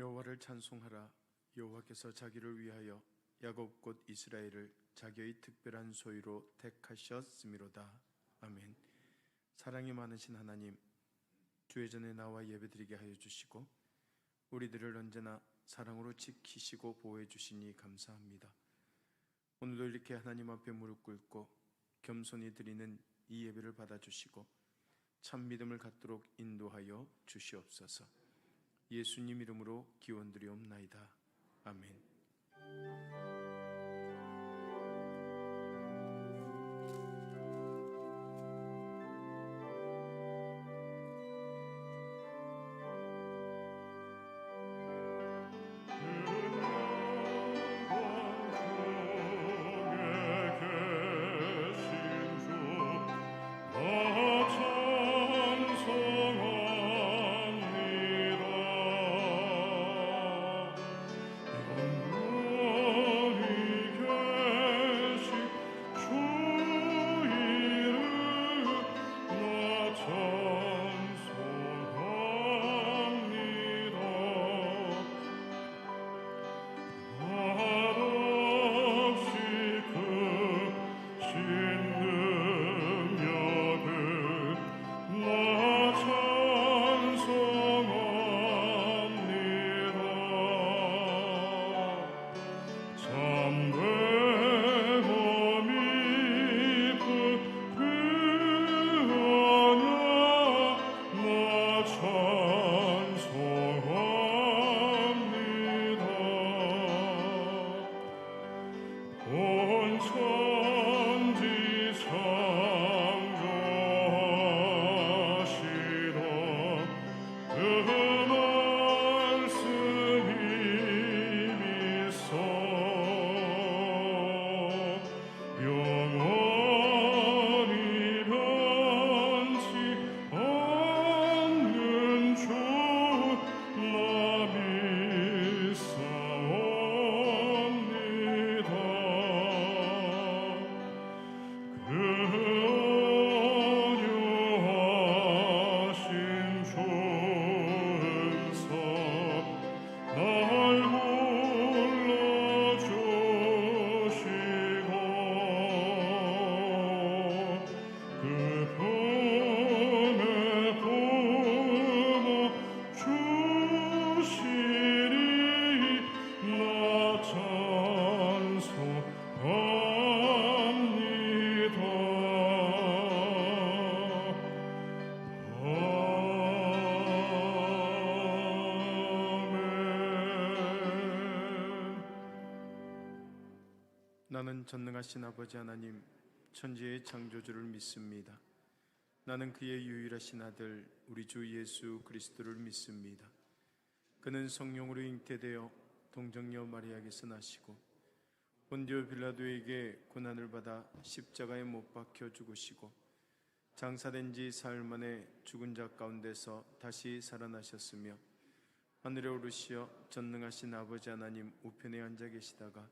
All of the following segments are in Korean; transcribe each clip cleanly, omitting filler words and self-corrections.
여호와를 찬송하라. 여호와께서 자기를 위하여 야곱 곧 이스라엘을 자기의 특별한 소유로 택하셨음이로다. 아멘. 사랑이 많으신 하나님, 주의 전에 나와 예배드리게 하여 주시고 우리들을 언제나 사랑으로 지키시고 보호해 주시니 감사합니다. 오늘도 이렇게 하나님 앞에 무릎 꿇고 겸손히 드리는 이 예배를 받아주시고 참 믿음을 갖도록 인도하여 주시옵소서. 예수님 이름으로 기원드리옵나이다. 아멘. 나는 전능하신 아버지 하나님, 천지의 창조주를 믿습니다. 나는 그의 유일하신 아들 우리 주 예수 그리스도를 믿습니다. 그는 성령으로 잉태되어 동정녀 마리아에게서 나시고 본디오 빌라도에게 고난을 받아 십자가에 못 박혀 죽으시고 장사된 지 사흘 만에 죽은 자 가운데서 다시 살아나셨으며 하늘에 오르시어 전능하신 아버지 하나님 우편에 앉아 계시다가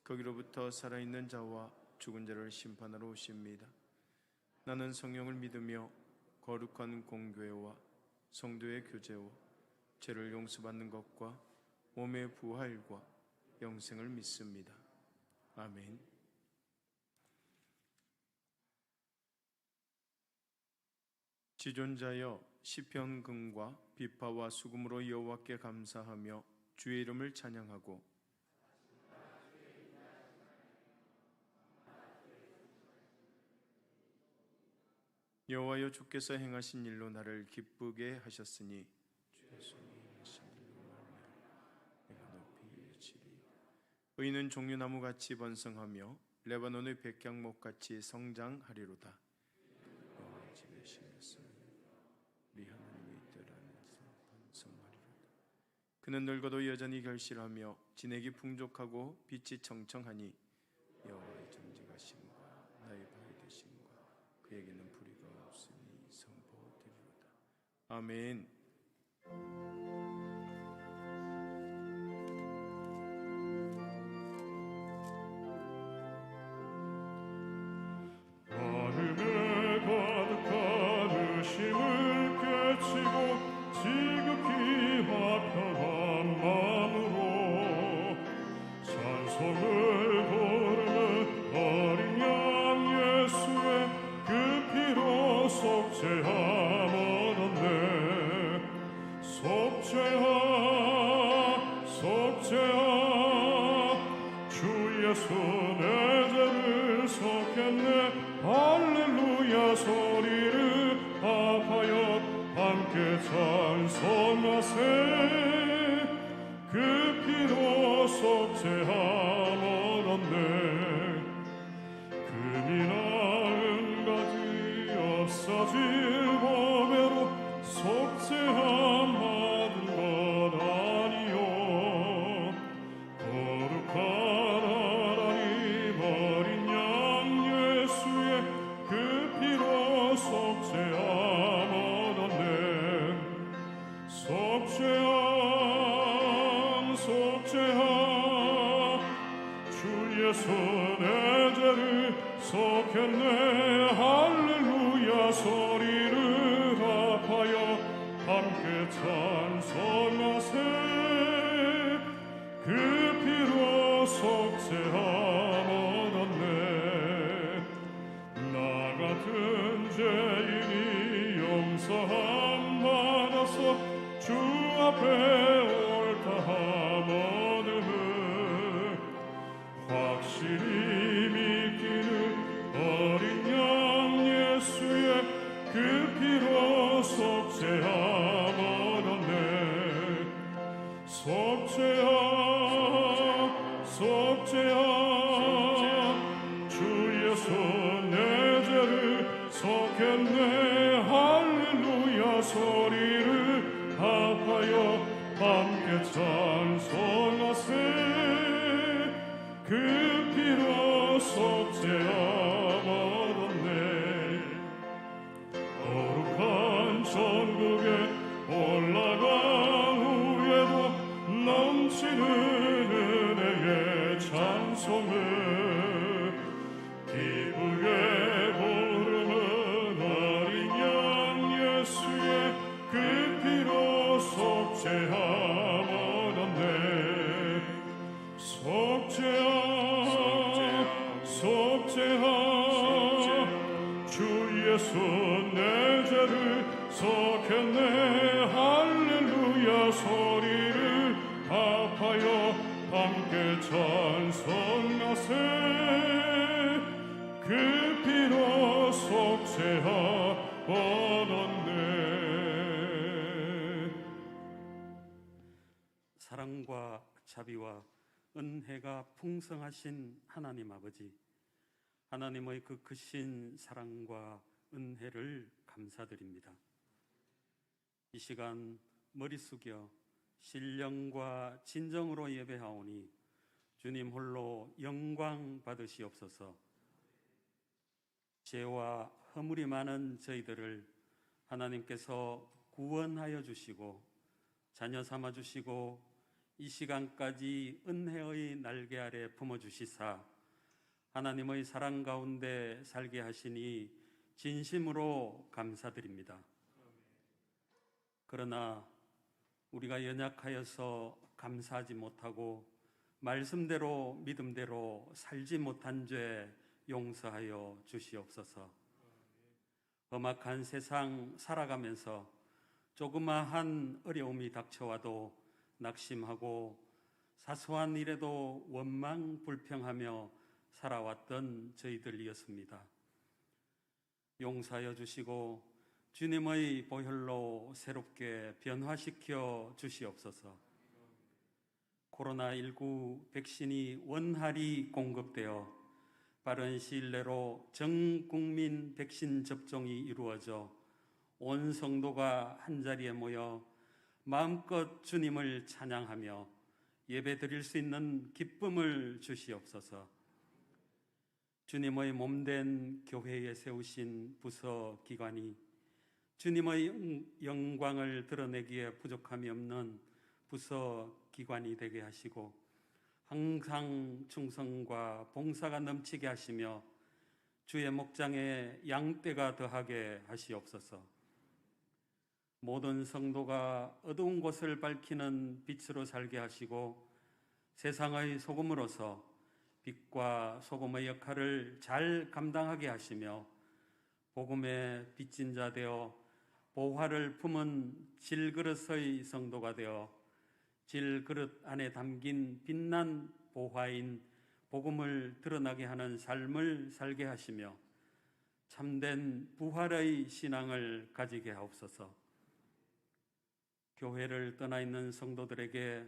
거기로부터 살아있는 자와 죽은 자를 심판하러 오십니다. 나는 성령을 믿으며 거룩한 공교회와 성도의 교제와 죄를 용서받는 것과 몸의 부활과 영생을 믿습니다. 아멘. 지존자여 시편금과 비파와 수금으로 여호와께 감사하며 주의 이름을 찬양하고 여호와여 주께서 행하신 일로 나를 기쁘게 하셨으니 주의 손이 행하신 일로 말미암아 내가 높이 외치리. 의인은 종려나무같이 번성하며 레바논의 백향목같이 성장하리로다. 여호와의 집에 심었으니 우리 하나님의 뜻 안에서 번성하리로다. 그는 늙어도 여전히 결실하며 진액이 풍족하고 빛이 청청하니 여호와의 정직하심과 나의 바위 되심과 그에게는 불의가 없으니 선포되리로다. 아멘. 마음에 가득한 의심을 깨치고 지극히 화평함 속죄함 얻었네. 속죄함 속죄함 주 예수 내 죄를 속했네. 할렐루야 소리를 합하여 함께 찬송하세. 그 피로 속죄함 얻었네. 금이나 은가지 없어질 보배로 속죄함 받은 것 아니요. 거룩한 하나님 어린 양 예수의 그 피로 속죄함 얻었네. 속죄함 속죄함 주 예수 내 죄를 속했네. 할렐루야 소리를 합하여 함께 찬송하세. 그 피로 속죄함 얻었네. 나 같은 죄인이 용서함 받아서 주 앞에 옳다함 얻음을 확실히 믿기는 어린 양 예수의 그 피로 속죄함 얻었네. 속죄함 속죄함 주 예수 내 죄를 속했네. 할렐루야 소리를 합하여 함께 찬송하세. 그 피로 속죄함 얻었네. 거룩한 천국에 올라간 후에도 넘치는 은혜의 찬송을 기쁘게 부르는 어린 양 예수의 그 피로 속죄함 얻었네. 속죄함 속죄함 주 예수 내 죄를 속했네. 할렐루야 소리를 합하여 함께 찬송하세. 그 피로 속죄함 얻었네. 사랑과 자비와 은혜가 풍성하신 하나님 아버지, 하나님의 그 크신 사랑과 은혜를 감사드립니다. 이 시간 머리 숙여 신령과 진정으로 예배하오니 주님 홀로 영광 받으시옵소서. 죄와 허물이 많은 저희들을 하나님께서 구원하여 주시고 자녀 삼아 주시고 이 시간까지 은혜의 날개 아래 품어주시사 하나님의 사랑 가운데 살게 하시니 진심으로 감사드립니다. 그러나 우리가 연약하여서 감사하지 못하고 말씀대로 믿음대로 살지 못한 죄 용서하여 주시옵소서. 험악한 세상 살아가면서 조그마한 어려움이 닥쳐와도 낙심하고 사소한 일에도 원망 불평하며 살아왔던 저희들이었습니다. 용서하여 주시고 주님의 보혈로 새롭게 변화시켜 주시옵소서. 코로나19 백신이 원활히 공급되어 빠른 시일 내로 전 국민 백신 접종이 이루어져 온 성도가 한자리에 모여 마음껏 주님을 찬양하며 예배 드릴 수 있는 기쁨을 주시옵소서. 주님의 몸된 교회에 세우신 부서 기관이 주님의 영광을 드러내기에 부족함이 없는 부서 기관이 되게 하시고 항상 충성과 봉사가 넘치게 하시며 주의 목장에 양떼가 더하게 하시옵소서. 모든 성도가 어두운 곳을 밝히는 빛으로 살게 하시고 세상의 소금으로서 빛과 소금의 역할을 잘 감당하게 하시며 복음의 빚진 자 되어 보화를 품은 질그릇의 성도가 되어 질그릇 안에 담긴 빛난 보화인 복음을 드러나게 하는 삶을 살게 하시며 참된 부활의 신앙을 가지게 하옵소서. 교회를 떠나 있는 성도들에게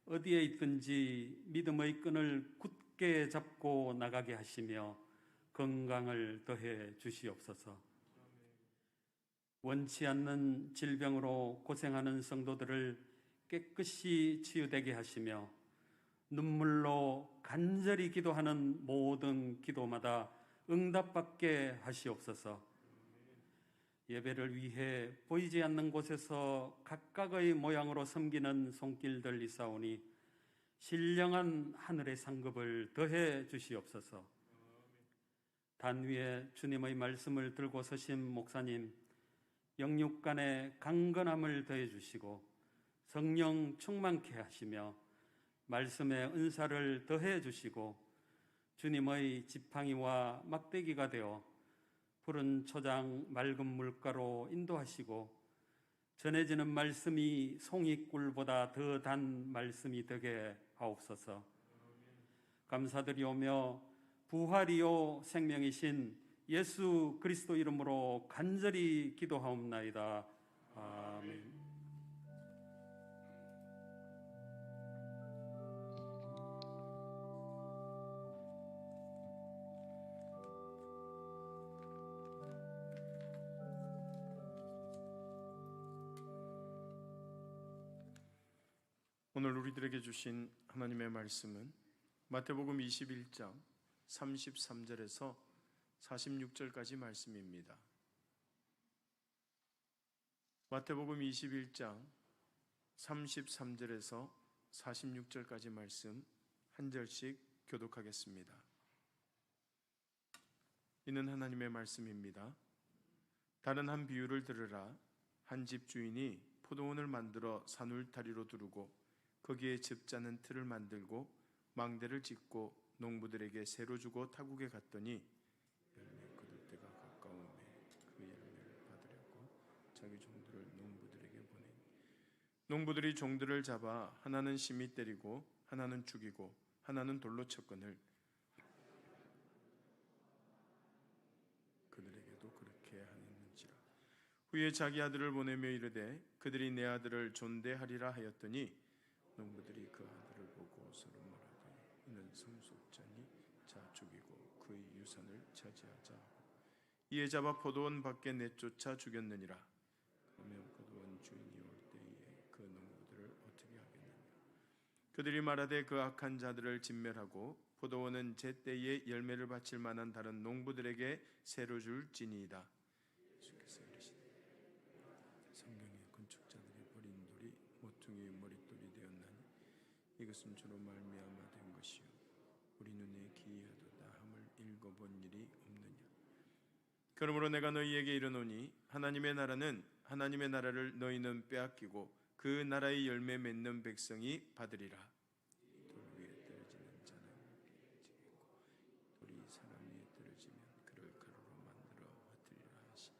어디에 있든지 믿음의 끈을 굳게 잡고 나가게 하시며 건강을 더해 주시옵소서. 원치 않는 질병으로 고생하는 성도들을 깨끗이 치유되게 하시며 눈물로 간절히 기도하는 모든 기도마다 응답받게 하시옵소서. 예배를 위해 보이지 않는 곳에서 각각의 모양으로 섬기는 손길들 있사오니 신령한 하늘의 상급을 더해 주시옵소서. 단 위에 주님의 말씀을 들고 서신 목사님, 영육간의 강건함을 더해 주시고 성령 충만케 하시며 말씀의 은사를 더해 주시고 주님의 지팡이와 막대기가 되어 푸른 초장 맑은 물가로 인도하시고 전해지는 말씀이 송이꿀보다 더 단 말씀이 되게 하옵소서. 감사드리오며 부활이요 생명이신 예수 그리스도 이름으로 간절히 기도하옵나이다. 아멘. 오늘 우리들에게 주신 하나님의 말씀은 마태복음 21장 33절에서 46절까지 말씀입니다. 마태복음 21장 33절에서 46절까지 말씀 한 절씩 교독하겠습니다. 이는 하나님의 말씀입니다. 다른 한 비유를 들으라. 한 집 주인이 포도원을 만들어 산울타리로 두르고 거기에 즙 짜는 틀을 만들고 망대를 짓고 농부들에게 새로 주고 타국에 갔더니 열매 거둘 때가 가까우매 그 열매를 받으려고 자기 종들을 농부들에게 보내니 농부들이 종들을 잡아 하나는 심히 때리고 하나는 죽이고 하나는 돌로 쳤거늘 그들에게도 그렇게 하였는지라. 후에 자기 아들을 보내며 이르되 그들이 내 아들을 존대하리라 하였더니 농부들이 그 아들을 보고 서로 말하되 이는 성속자니 자 죽이고 그의 유산을 차지하자 하고 이에 잡아 포도원 밖에 내쫓아 죽였느니라. 그러면 포도원 주인이 올 때에 그 농부들을 어떻게 하겠느냐. 그들이 말하되 그 악한 자들을 진멸하고 포도원은 제때에 열매를 바칠 만한 다른 농부들에게 새로 줄지니이다. 예수께서 이르시되 성경에 건축자들이 버린 돌이 모퉁이의 머릿돌이 되었나니 이것은 주로 말미암아 된 것이요 우리 눈에 기이하도다 함을 읽어본 일이 없느냐. 그러므로 내가 너희에게 이르노니 하나님의 나라는 하나님의 나라를 너희는 빼앗기고 그 나라의 열매 맺는 백성이 받으리라. 돌 위에 떨어지는 자는 깨지겠고 돌이 사람 위에 떨어지면 그를 가루로 만들어 흩으리라 하시니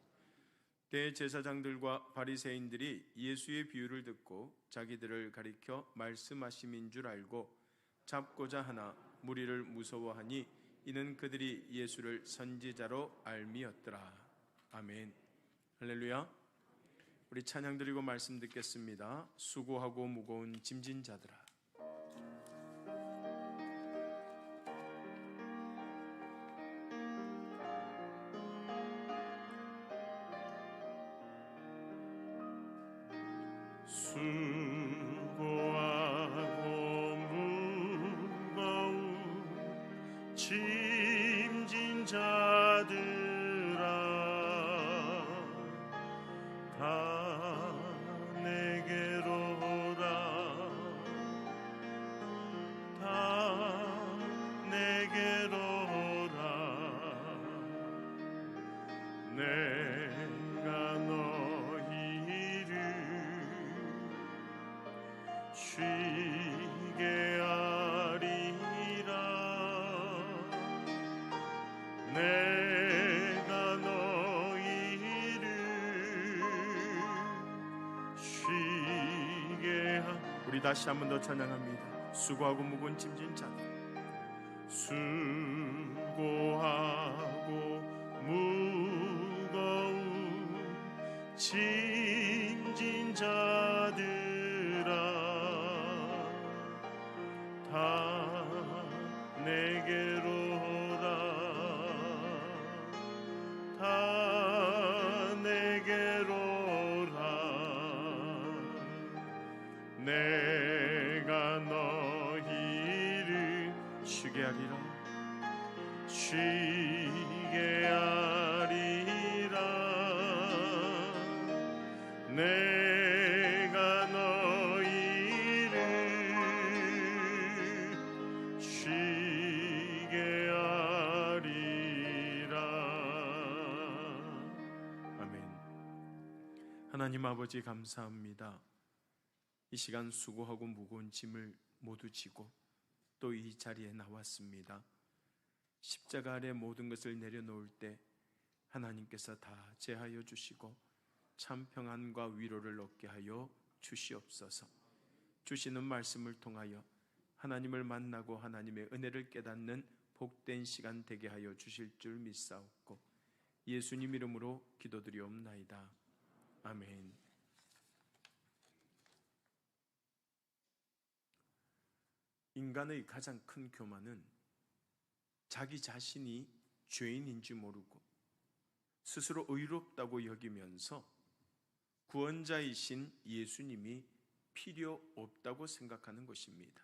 대제사장들과 바리새인들이 예수의 비유를 듣고 자기들을 가리켜 말씀하심인 줄 알고 잡고자 하나 무리를 무서워하니 이는 그들이 예수를 선지자로 알미었더라. 아멘. 할렐루야. 우리 찬양 드리고 말씀 듣겠습니다. 수고하고 무거운 짐진 자들아. 수고하고 무거운 짐진 자들아 다 내게로 오라 다 내게로 오라 내가 너희를 우리 다시 한 번 더 찬양합니다. 수고하고 무거운 짐진 자들, 수고하고 무거운 짐진 자들아, 다 내게로 오라, 다 내게로 오라. 내가 너희를 쉬게 하리라. 쉬게 하리라. 내가 너희를 쉬게 하리라. 아멘. 하나님 아버지 감사합니다. 이 시간 수고하고 무거운 짐을 모두 지고 또 이 자리에 나왔습니다. 십자가 아래 모든 것을 내려놓을 때 하나님께서 다 제하여 주시고 참 평안과 위로를 얻게 하여 주시옵소서. 주시는 말씀을 통하여 하나님을 만나고 하나님의 은혜를 깨닫는 복된 시간 되게 하여 주실 줄 믿사옵고 예수님 이름으로 기도드리옵나이다. 아멘. 인간의 가장 큰 교만은 자기 자신이 죄인인지 모르고 스스로 의롭다고 여기면서 구원자이신 예수님이 필요 없다고 생각하는 것입니다.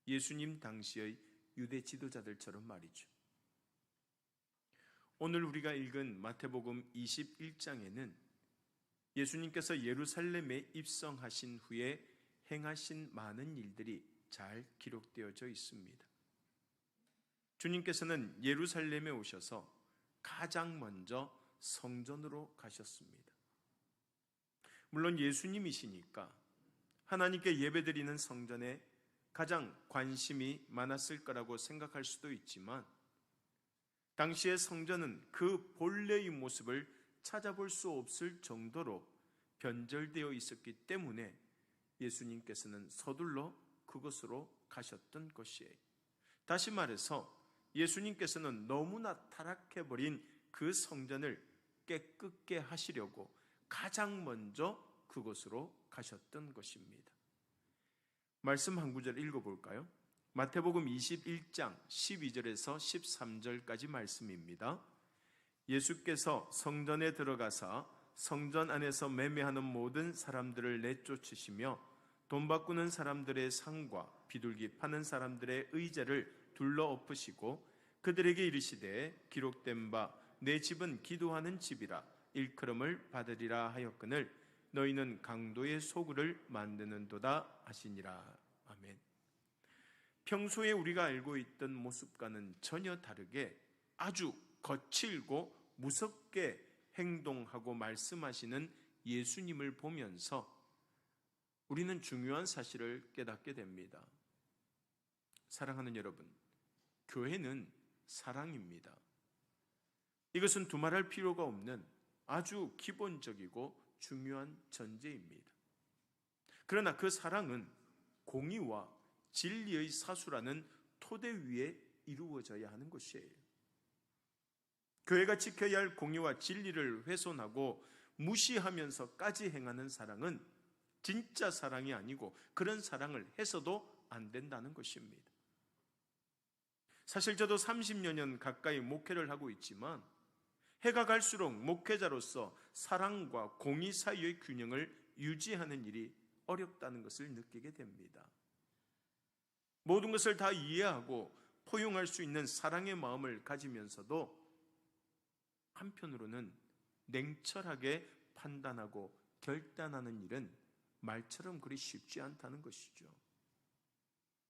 예수님 당시의 유대 지도자들처럼 말이죠. 오늘 우리가 읽은 마태복음 21장에는 예수님께서 예루살렘에 입성하신 후에 행하신 많은 일들이 잘 기록되어져 있습니다. 주님께서는 예루살렘에 오셔서 가장 먼저 성전으로 가셨습니다. 물론 예수님이시니까 하나님께 예배드리는 성전에 가장 관심이 많았을 거라고 생각할 수도 있지만 당시의 성전은 그 본래의 모습을 찾아볼 수 없을 정도로 변절되어 있었기 때문에 예수님께서는 서둘러 그곳으로 가셨던 것이에요. 다시 말해서 예수님께서는 너무나 타락해버린 그 성전을 깨끗게 하시려고 가장 먼저 그곳으로 가셨던 것입니다. 말씀 한 구절 읽어볼까요? 마태복음 21장 12절에서 13절까지 말씀입니다. 예수께서 성전에 들어가사 성전 안에서 매매하는 모든 사람들을 내쫓으시며 돈 바꾸는 사람들의 상과 비둘기 파는 사람들의 의자를 둘러엎으시고 그들에게 이르시되 기록된 바 내 집은 기도하는 집이라 일컬음을 받으리라 하였거늘 너희는 강도의 소굴을 만드는도다 하시니라. 아멘. 평소에 우리가 알고 있던 모습과는 전혀 다르게 아주 거칠고 무섭게 행동하고 말씀하시는 예수님을 보면서 우리는 중요한 사실을 깨닫게 됩니다. 사랑하는 여러분, 교회는 사랑입니다. 이것은 두말할 필요가 없는 아주 기본적이고 중요한 전제입니다. 그러나 그 사랑은 공의와 진리의 사수라는 토대 위에 이루어져야 하는 것이에요. 교회가 지켜야 할 공의와 진리를 훼손하고 무시하면서까지 행하는 사랑은 진짜 사랑이 아니고 그런 사랑을 해서도 안 된다는 것입니다. 사실 저도 30여 년 가까이 목회를 하고 있지만 해가 갈수록 목회자로서 사랑과 공의 사이의 균형을 유지하는 일이 어렵다는 것을 느끼게 됩니다. 모든 것을 다 이해하고 포용할 수 있는 사랑의 마음을 가지면서도 한편으로는 냉철하게 판단하고 결단하는 일은 말처럼 그리 쉽지 않다는 것이죠.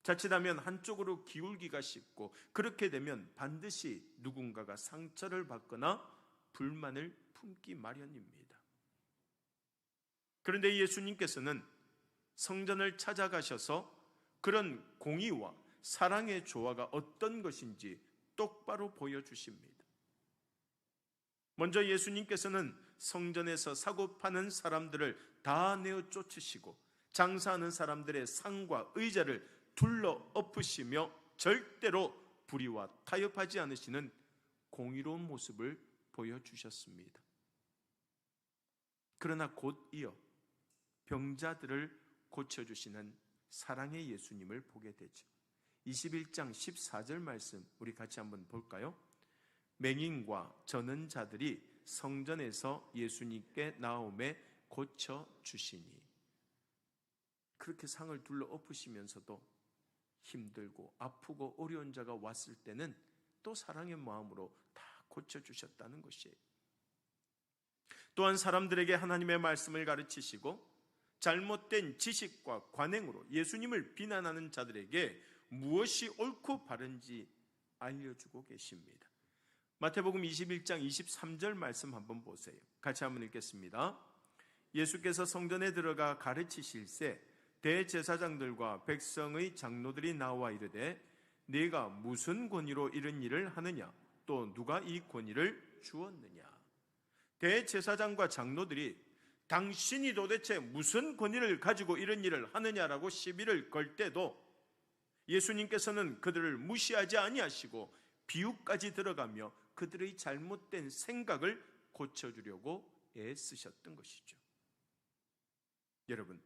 자칫하면 한쪽으로 기울기가 쉽고 그렇게 되면 반드시 누군가가 상처를 받거나 불만을 품기 마련입니다. 그런데 예수님께서는 성전을 찾아가셔서 그런 공의와 사랑의 조화가 어떤 것인지 똑바로 보여주십니다. 먼저 예수님께서는 성전에서 사고 파는 사람들을 다 내어 쫓으시고 장사하는 사람들의 상과 의자를 둘러 엎으시며 절대로 불의와 타협하지 않으시는 공의로운 모습을 보여주셨습니다. 그러나 곧 이어 병자들을 고쳐주시는 사랑의 예수님을 보게 되죠. 21장 14절 말씀 우리 같이 한번 볼까요? 맹인과 저는 자들이 성전에서 예수님께 나오매 고쳐주시니. 그렇게 상을 둘러 엎으시면서도 힘들고 아프고 어려운 자가 왔을 때는 또 사랑의 마음으로 다 고쳐주셨다는 것이에요. 또한 사람들에게 하나님의 말씀을 가르치시고 잘못된 지식과 관행으로 예수님을 비난하는 자들에게 무엇이 옳고 바른지 알려주고 계십니다. 마태복음 21장 23절 말씀 한번 보세요. 같이 한번 읽겠습니다. 예수께서 성전에 들어가 가르치실새 대제사장들과 백성의 장로들이 나와 이르되 네가 무슨 권위로 이런 일을 하느냐? 또 누가 이 권위를 주었느냐? 대제사장과 장로들이 당신이 도대체 무슨 권위를 가지고 이런 일을 하느냐라고 시비를 걸 때도 예수님께서는 그들을 무시하지 아니하시고 비유까지 들어가며 그들의 잘못된 생각을 고쳐주려고 애쓰셨던 것이죠. 여러분,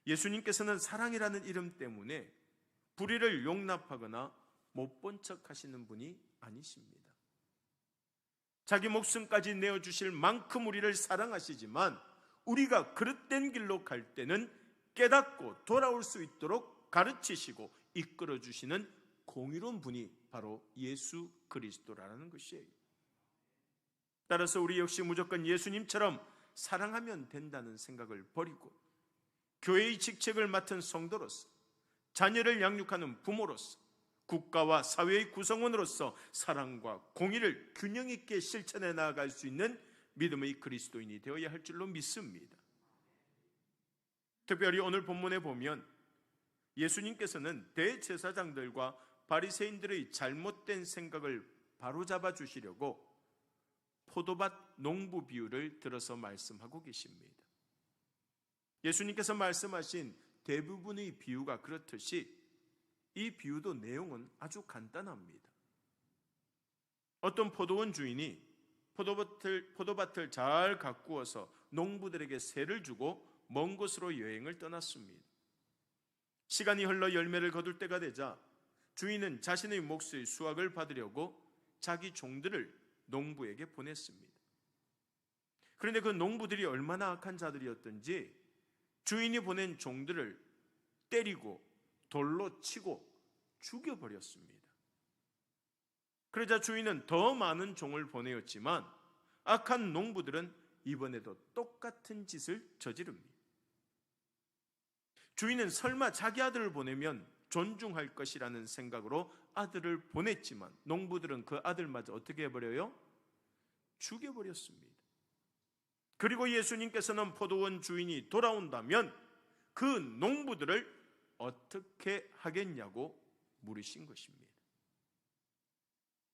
예수님께서는 사랑이라는 이름 때문에 불의를 용납하거나 못 본 척 하시는 분이 아니십니다. 자기 목숨까지 내어주실 만큼 우리를 사랑하시지만 우리가 그릇된 길로 갈 때는 깨닫고 돌아올 수 있도록 가르치시고 이끌어주시는 공의로운 분이 바로 예수 그리스도라는 것이에요. 따라서 우리 역시 무조건 예수님처럼 사랑하면 된다는 생각을 버리고 교회의 직책을 맡은 성도로서, 자녀를 양육하는 부모로서, 국가와 사회의 구성원으로서 사랑과 공의를 균형 있게 실천해 나아갈 수 있는 믿음의 그리스도인이 되어야 할 줄로 믿습니다. 특별히 오늘 본문에 보면 예수님께서는 대제사장들과 바리새인들의 잘못된 생각을 바로잡아 주시려고 포도밭 농부 비유를 들어서 말씀하고 계십니다. 예수님께서 말씀하신 대부분의 비유가 그렇듯이 이 비유도 내용은 아주 간단합니다. 어떤 포도원 주인이 포도밭을 잘 가꾸어서 농부들에게 세를 주고 먼 곳으로 여행을 떠났습니다. 시간이 흘러 열매를 거둘 때가 되자 주인은 자신의 몫의 수확을 받으려고 자기 종들을 농부에게 보냈습니다. 그런데 그 농부들이 얼마나 악한 자들이었던지 주인이 보낸 종들을 때리고 돌로 치고 죽여버렸습니다. 그러자 주인은 더 많은 종을 보내었지만 악한 농부들은 이번에도 똑같은 짓을 저지릅니다. 주인은 설마 자기 아들을 보내면 존중할 것이라는 생각으로 아들을 보냈지만 농부들은 그 아들마저 어떻게 해버려요? 죽여버렸습니다. 그리고 예수님께서는 포도원 주인이 돌아온다면 그 농부들을 어떻게 하겠냐고 물으신 것입니다.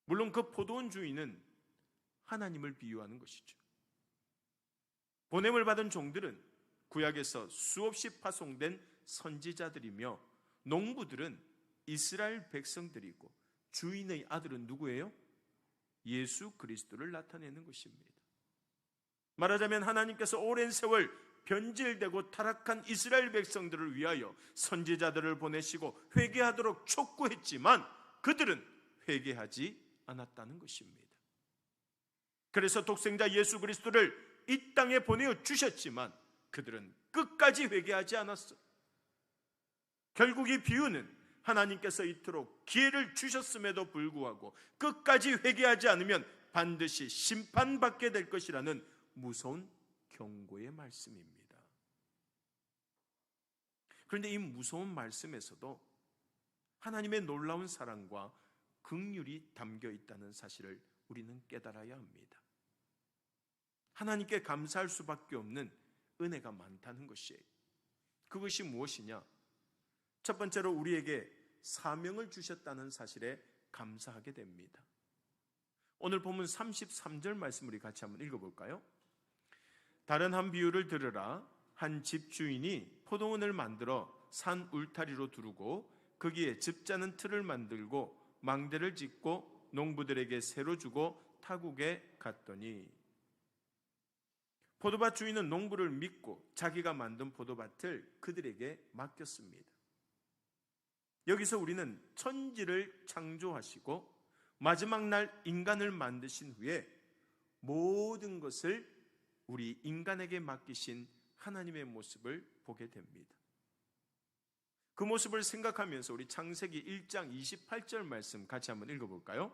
물론 그 포도원 주인은 하나님을 비유하는 것이죠. 보냄을 받은 종들은 구약에서 수없이 파송된 선지자들이며 농부들은 이스라엘 백성들이고 주인의 아들은 누구예요? 예수 그리스도를 나타내는 것입니다. 말하자면 하나님께서 오랜 세월 변질되고 타락한 이스라엘 백성들을 위하여 선지자들을 보내시고 회개하도록 촉구했지만 그들은 회개하지 않았다는 것입니다. 그래서 독생자 예수 그리스도를 이 땅에 보내어 주셨지만 그들은 끝까지 회개하지 않았어. 결국 이 비유는 하나님께서 이토록 기회를 주셨음에도 불구하고 끝까지 회개하지 않으면 반드시 심판받게 될 것이라는 무서운 경고의 말씀입니다. 그런데 이 무서운 말씀에서도 하나님의 놀라운 사랑과 긍휼이 담겨 있다는 사실을 우리는 깨달아야 합니다. 하나님께 감사할 수밖에 없는 은혜가 많다는 것이에요. 그것이 무엇이냐? 첫 번째로 우리에게 사명을 주셨다는 사실에 감사하게 됩니다. 오늘 본문 33절 말씀 우리 같이 한번 읽어볼까요? 다른 한 비유를 들으라. 한 집주인이 포도원을 만들어 산 울타리로 두르고 거기에 즙 짜는 틀을 만들고 망대를 짓고 농부들에게 새로 주고 타국에 갔더니 포도밭 주인은 농부를 믿고 자기가 만든 포도밭을 그들에게 맡겼습니다. 여기서 우리는 천지를 창조하시고 마지막 날 인간을 만드신 후에 모든 것을 우리 인간에게 맡기신 하나님의 모습을 보게 됩니다. 그 모습을 생각하면서 우리 창세기 1장 28절 말씀 같이 한번 읽어볼까요?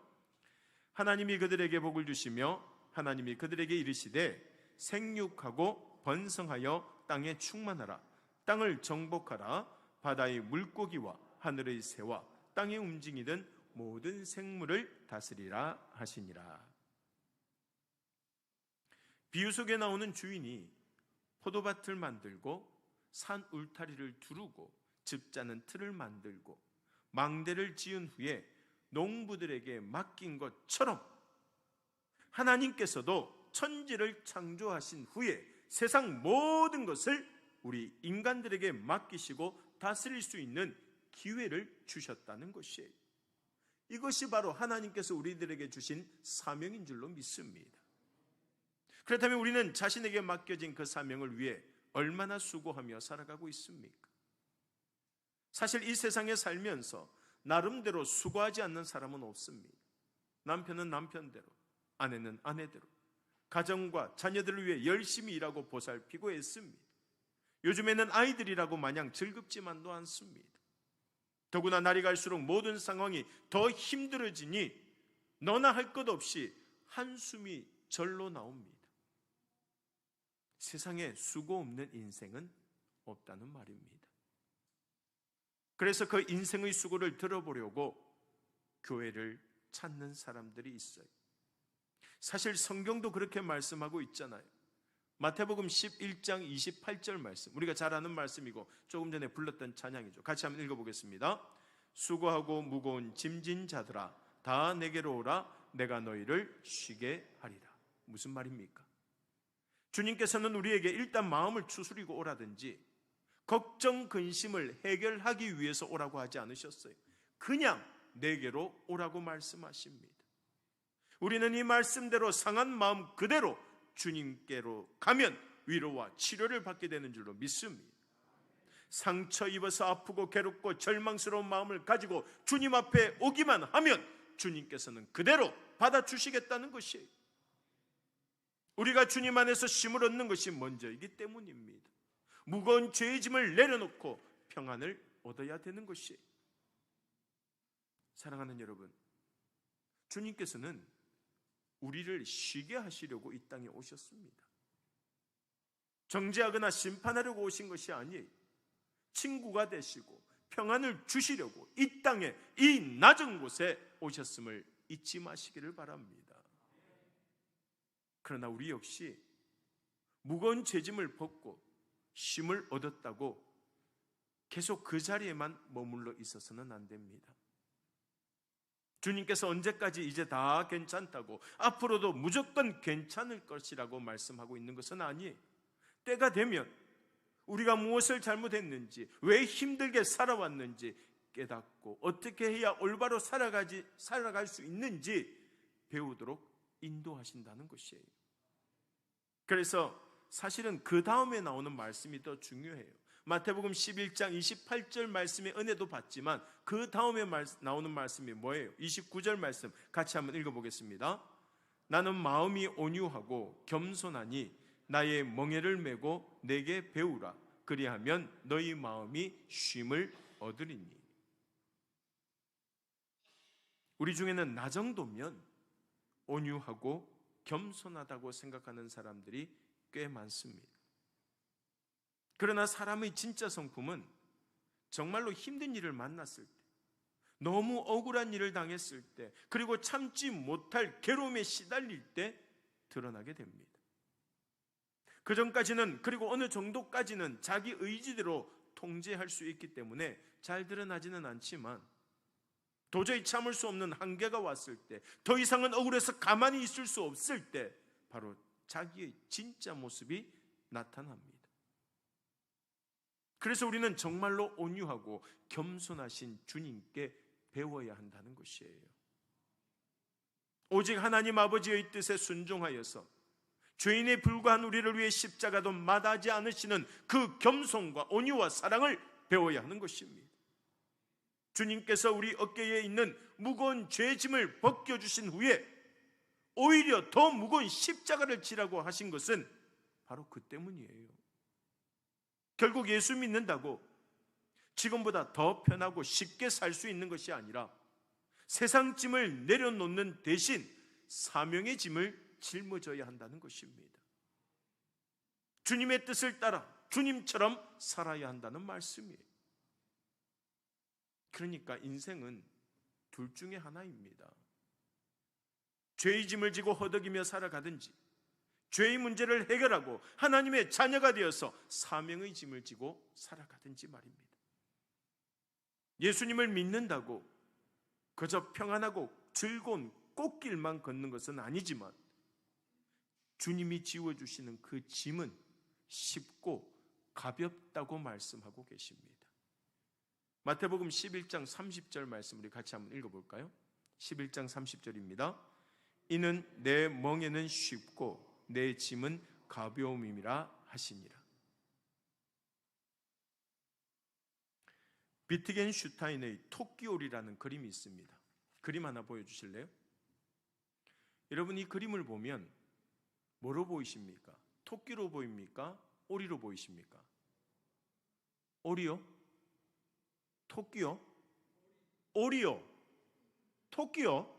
하나님이 그들에게 복을 주시며 하나님이 그들에게 이르시되 생육하고 번성하여 땅에 충만하라. 땅을 정복하라. 바다의 물고기와 하늘의 새와 땅에 움직이는 모든 생물을 다스리라 하시니라. 비유 속에 나오는 주인이 포도밭을 만들고 산 울타리를 두르고 즙 짜는 틀을 만들고 망대를 지은 후에 농부들에게 맡긴 것처럼 하나님께서도 천지를 창조하신 후에 세상 모든 것을 우리 인간들에게 맡기시고 다스릴 수 있는 기회를 주셨다는 것이에요. 이것이 바로 하나님께서 우리들에게 주신 사명인 줄로 믿습니다. 그렇다면 우리는 자신에게 맡겨진 그 사명을 위해 얼마나 수고하며 살아가고 있습니까? 사실 이 세상에 살면서 나름대로 수고하지 않는 사람은 없습니다. 남편은 남편대로, 아내는 아내대로 가정과 자녀들을 위해 열심히 일하고 보살피고 애씁니다. 요즘에는 아이들이라고 마냥 즐겁지만도 않습니다. 더구나 날이 갈수록 모든 상황이 더 힘들어지니 너나 할 것 없이 한숨이 절로 나옵니다. 세상에 수고 없는 인생은 없다는 말입니다. 그래서 그 인생의 수고를 들어보려고 교회를 찾는 사람들이 있어요. 사실 성경도 그렇게 말씀하고 있잖아요. 마태복음 11장 28절 말씀, 우리가 잘 아는 말씀이고 조금 전에 불렀던 찬양이죠. 같이 한번 읽어보겠습니다. 수고하고 무거운 짐진 자들아 다 내게로 오라. 내가 너희를 쉬게 하리라. 무슨 말입니까? 주님께서는 우리에게 일단 마음을 추스리고 오라든지 걱정 근심을 해결하기 위해서 오라고 하지 않으셨어요. 그냥 내게로 오라고 말씀하십니다. 우리는 이 말씀대로 상한 마음 그대로 주님께로 가면 위로와 치료를 받게 되는 줄로 믿습니다. 상처 입어서 아프고 괴롭고 절망스러운 마음을 가지고 주님 앞에 오기만 하면 주님께서는 그대로 받아주시겠다는 것이에요. 우리가 주님 안에서 쉼을 얻는 것이 먼저이기 때문입니다. 무거운 죄의 짐을 내려놓고 평안을 얻어야 되는 것이에요. 사랑하는 여러분, 주님께서는 우리를 쉬게 하시려고 이 땅에 오셨습니다. 정죄하거나 심판하려고 오신 것이 아니에요. 친구가 되시고 평안을 주시려고 이 땅에 이 낮은 곳에 오셨음을 잊지 마시기를 바랍니다. 그러나 우리 역시 무거운 죄짐을 벗고 쉼을 얻었다고 계속 그 자리에만 머물러 있어서는 안 됩니다. 주님께서 언제까지 이제 다 괜찮다고 앞으로도 무조건 괜찮을 것이라고 말씀하고 있는 것은 아니에요. 때가 되면 우리가 무엇을 잘못했는지, 왜 힘들게 살아왔는지 깨닫고 어떻게 해야 올바로 살아갈 수 있는지 배우도록 인도하신다는 것이에요. 그래서 사실은 그 다음에 나오는 말씀이 더 중요해요. 마태복음 11장 28절 말씀의 은혜도 받지만 그 다음에 나오는 말씀이 뭐예요? 29절 말씀 같이 한번 읽어보겠습니다. 나는 마음이 온유하고 겸손하니 나의 멍에를 메고 내게 배우라. 그리하면 너희 마음이 쉼을 얻으리니. 우리 중에는 나 정도면 온유하고 겸손하다고 생각하는 사람들이 꽤 많습니다. 그러나 사람의 진짜 성품은 정말로 힘든 일을 만났을 때, 너무 억울한 일을 당했을 때, 그리고 참지 못할 괴로움에 시달릴 때 드러나게 됩니다. 그 전까지는, 그리고 어느 정도까지는 자기 의지대로 통제할 수 있기 때문에 잘 드러나지는 않지만 도저히 참을 수 없는 한계가 왔을 때, 더 이상은 억울해서 가만히 있을 수 없을 때 바로 자기의 진짜 모습이 나타납니다. 그래서 우리는 정말로 온유하고 겸손하신 주님께 배워야 한다는 것이에요. 오직 하나님 아버지의 뜻에 순종하여서 죄인에 불과한 우리를 위해 십자가도 마다하지 않으시는 그 겸손과 온유와 사랑을 배워야 하는 것입니다. 주님께서 우리 어깨에 있는 무거운 죄짐을 벗겨주신 후에 오히려 더 무거운 십자가를 지라고 하신 것은 바로 그 때문이에요. 결국 예수 믿는다고 지금보다 더 편하고 쉽게 살 수 있는 것이 아니라 세상 짐을 내려놓는 대신 사명의 짐을 짊어져야 한다는 것입니다. 주님의 뜻을 따라 주님처럼 살아야 한다는 말씀이에요. 그러니까 인생은 둘 중에 하나입니다. 죄의 짐을 지고 허덕이며 살아가든지, 죄의 문제를 해결하고 하나님의 자녀가 되어서 사명의 짐을 지고 살아가든지 말입니다. 예수님을 믿는다고 그저 평안하고 즐거운 꽃길만 걷는 것은 아니지만 주님이 지워주시는 그 짐은 쉽고 가볍다고 말씀하고 계십니다. 마태복음 11장 30절 말씀 우리 같이 한번 읽어볼까요? 11장 30절입니다. 이는 내 멍에는 쉽고 내 짐은 가벼움이라 하시니라. 비트겐슈타인의 토끼오리라는 그림이 있습니다. 그림 하나 보여주실래요? 여러분, 이 그림을 보면 뭐로 보이십니까? 토끼로 보입니까? 오리로 보이십니까? 오리요? 토끼요? 오리요? 토끼요?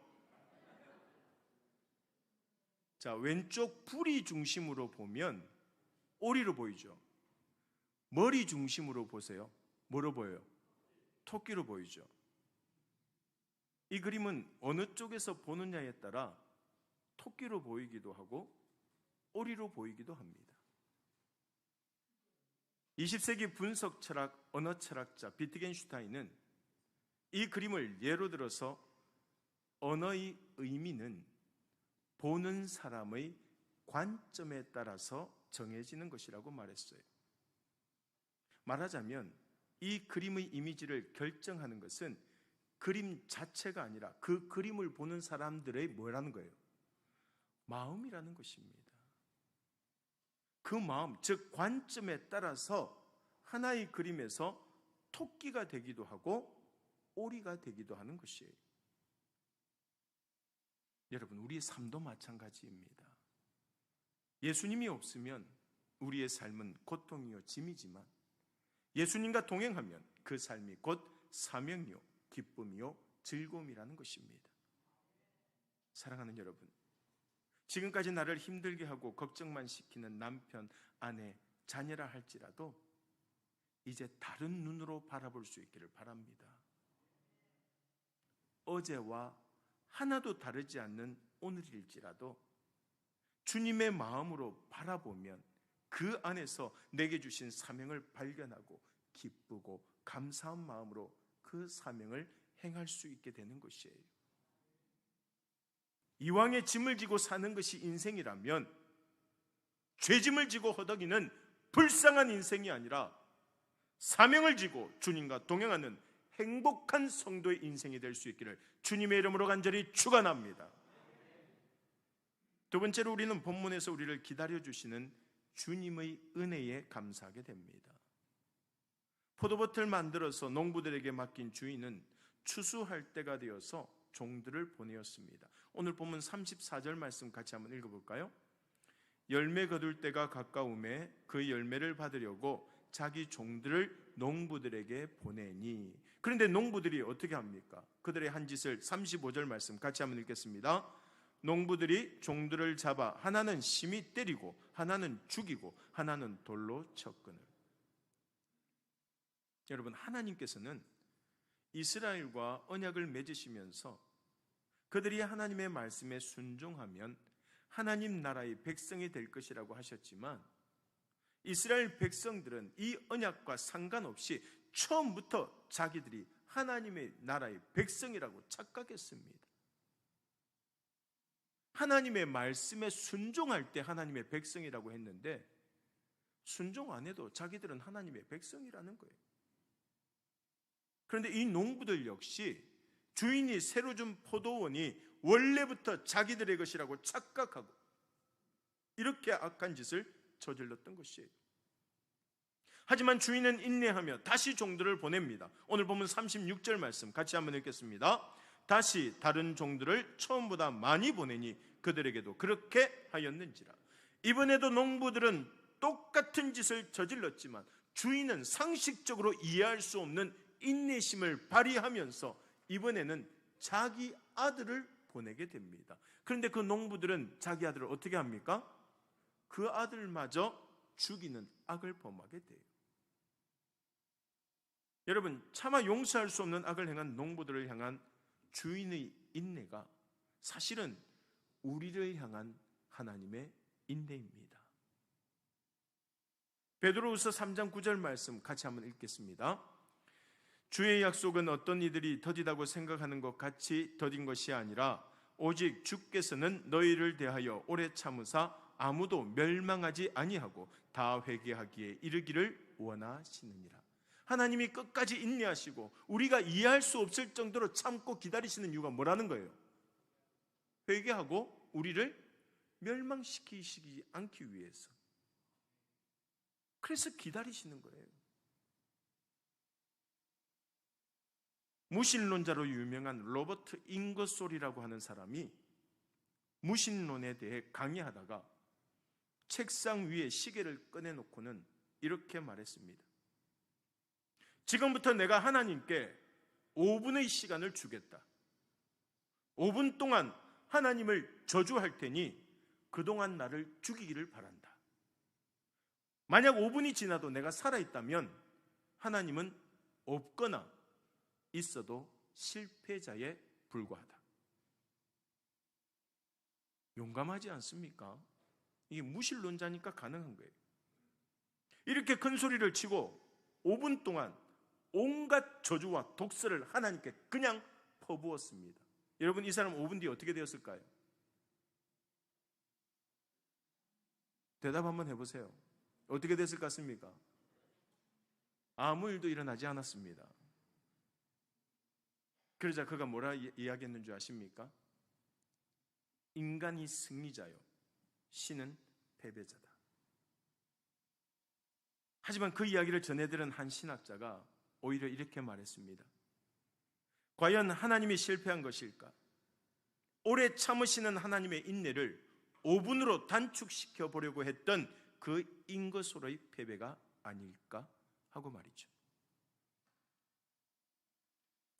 자, 왼쪽 부리 중심으로 보면 오리로 보이죠. 머리 중심으로 보세요. 뭐로 보여요? 토끼로 보이죠. 이 그림은 어느 쪽에서 보느냐에 따라 토끼로 보이기도 하고 오리로 보이기도 합니다. 20세기 분석 철학, 언어 철학자 비트겐슈타인은 이 그림을 예로 들어서 언어의 의미는 보는 사람의 관점에 따라서 정해지는 것이라고 말했어요. 말하자면 이 그림의 이미지를 결정하는 것은 그림 자체가 아니라 그 그림을 보는 사람들의 뭐라는 거예요? 마음이라는 것입니다. 그 마음, 즉 관점에 따라서 하나의 그림에서 토끼가 되기도 하고 오리가 되기도 하는 것이에요. 여러분, 우리의 삶도 마찬가지입니다. 예수님이 없으면 우리의 삶은 고통이요 짐이지만 예수님과 동행하면 그 삶이 곧 사명이요 기쁨이요 즐거움이라는 것입니다. 사랑하는 여러분, 지금까지 나를 힘들게 하고 걱정만 시키는 남편, 아내, 자녀라 할지라도 이제 다른 눈으로 바라볼 수 있기를 바랍니다. 어제와 하나도 다르지 않는 오늘일지라도 주님의 마음으로 바라보면 그 안에서 내게 주신 사명을 발견하고 기쁘고 감사한 마음으로 그 사명을 행할 수 있게 되는 것이에요. 이왕의 짐을 지고 사는 것이 인생이라면 죄짐을 지고 허덕이는 불쌍한 인생이 아니라 사명을 지고 주님과 동행하는 행복한 성도의 인생이 될 수 있기를 주님의 이름으로 간절히 축원합니다. 두 번째로 우리는 본문에서 우리를 기다려주시는 주님의 은혜에 감사하게 됩니다. 포도밭을 만들어서 농부들에게 맡긴 주인은 추수할 때가 되어서 종들을 보내었습니다. 오늘 본문 34절 말씀 같이 한번 읽어볼까요? 열매 거둘 때가 가까움에 그 열매를 받으려고 자기 종들을 농부들에게 보내니. 그런데 농부들이 어떻게 합니까? 그들의 한 짓을 35절 말씀 같이 한번 읽겠습니다. 농부들이 종들을 잡아 하나는 심히 때리고 하나는 죽이고 하나는 돌로 쳤거늘. 여러분, 하나님께서는 이스라엘과 언약을 맺으시면서 그들이 하나님의 말씀에 순종하면 하나님 나라의 백성이 될 것이라고 하셨지만 이스라엘 백성들은 이 언약과 상관없이 처음부터 자기들이 하나님의 나라의 백성이라고 착각했습니다. 하나님의 말씀에 순종할 때 하나님의 백성이라고 했는데 순종 안 해도 자기들은 하나님의 백성이라는 거예요. 그런데 이 농부들 역시 주인이 새로 준 포도원이 원래부터 자기들의 것이라고 착각하고 이렇게 악한 짓을 저질렀던 것이에요. 하지만 주인은 인내하며 다시 종들을 보냅니다. 오늘 보면 36절 말씀 같이 한번 읽겠습니다. 다시 다른 종들을 처음보다 많이 보내니 그들에게도 그렇게 하였는지라. 이번에도 농부들은 똑같은 짓을 저질렀지만 주인은 상식적으로 이해할 수 없는 인내심을 발휘하면서 이번에는 자기 아들을 보내게 됩니다. 그런데 그 농부들은 자기 아들을 어떻게 합니까? 그 아들마저 죽이는 악을 범하게 돼요. 여러분, 차마 용서할 수 없는 악을 행한 농부들을 향한 주인의 인내가 사실은 우리를 향한 하나님의 인내입니다. 베드로후서 3장 9절 말씀 같이 한번 읽겠습니다. 주의 약속은 어떤 이들이 더디다고 생각하는 것 같이 더딘 것이 아니라 오직 주께서는 너희를 대하여 오래 참으사 아무도 멸망하지 아니하고 다 회개하기에 이르기를 원하시느니라. 하나님이 끝까지 인내하시고 우리가 이해할 수 없을 정도로 참고 기다리시는 이유가 뭐라는 거예요? 회개하고 우리를 멸망시키시지 않기 위해서. 그래서 기다리시는 거예요. 무신론자로 유명한 로버트 잉거솔이라고 하는 사람이 무신론에 대해 강의하다가 책상 위에 시계를 꺼내놓고는 이렇게 말했습니다. 지금부터 내가 하나님께 5분의 시간을 주겠다. 5분 동안 하나님을 저주할 테니 그동안 나를 죽이기를 바란다. 만약 5분이 지나도 내가 살아있다면 하나님은 없거나 있어도 실패자에 불과하다. 용감하지 않습니까? 이게 무신론자니까 가능한 거예요. 이렇게 큰 소리를 치고 5분 동안 온갖 저주와 독설을 하나님께 그냥 퍼부었습니다. 여러분, 이 사람 5분 뒤에 어떻게 되었을까요? 대답 한번 해보세요. 어떻게 됐을 것 같습니까? 아무 일도 일어나지 않았습니다. 그러자 그가 뭐라 이야기했는 줄 아십니까? 인간이 승리자요, 신은 패배자다. 하지만 그 이야기를 전해들은 한 신학자가 오히려 이렇게 말했습니다. 과연 하나님이 실패한 것일까? 오래 참으시는 하나님의 인내를 5분으로 단축시켜 보려고 했던 그 잉거솔의 패배가 아닐까 하고 말이죠.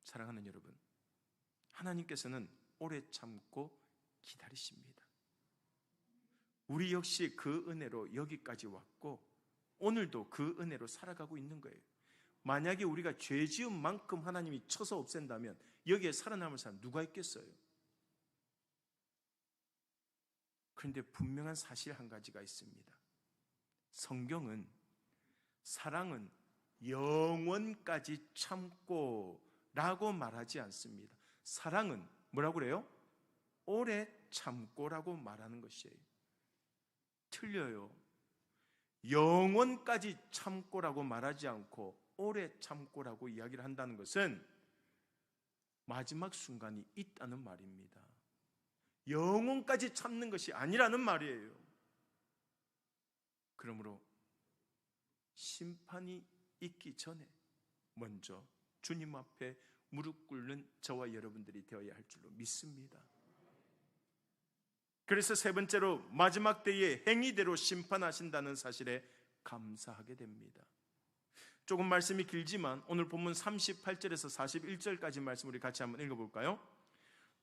사랑하는 여러분, 하나님께서는 오래 참고 기다리십니다. 우리 역시 그 은혜로 여기까지 왔고 오늘도 그 은혜로 살아가고 있는 거예요. 만약에 우리가 죄 지은 만큼 하나님이 쳐서 없앤다면 여기에 살아남을 사람 누가 있겠어요? 그런데 분명한 사실 한 가지가 있습니다. 성경은 사랑은 영원까지 참고 라고 말하지 않습니다. 사랑은 뭐라고 그래요? 오래 참고라고 말하는 것이에요. 틀려요. 영원까지 참고라고 말하지 않고 오래 참고라고 이야기를 한다는 것은 마지막 순간이 있다는 말입니다. 영원까지 참는 것이 아니라는 말이에요. 그러므로 심판이 있기 전에 먼저 주님 앞에 무릎 꿇는 저와 여러분들이 되어야 할 줄로 믿습니다. 그래서 세 번째로 마지막 때에 행위대로 심판하신다는 사실에 감사하게 됩니다. 조금 말씀이 길지만 오늘 본문 38절에서 41절까지 말씀 우리 같이 한번 읽어볼까요?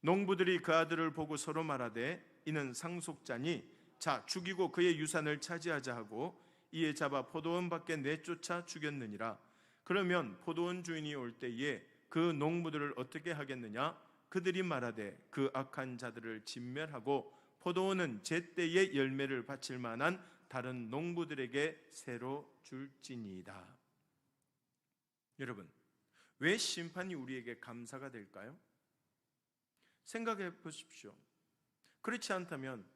농부들이 그 아들을 보고 서로 말하되 이는 상속자니 자 죽이고 그의 유산을 차지하자 하고 이에 잡아 포도원 밖에 내쫓아 죽였느니라. 그러면 포도원 주인이 올 때에 그 농부들을 어떻게 하겠느냐? 그들이 말하되 그 악한 자들을 진멸하고 포도원은 제때에 열매를 바칠 만한 다른 농부들에게 새로 줄지니이다. 여러분, 왜 심판이 우리에게 감사가 될까요? 생각해 보십시오. 그렇지 않다면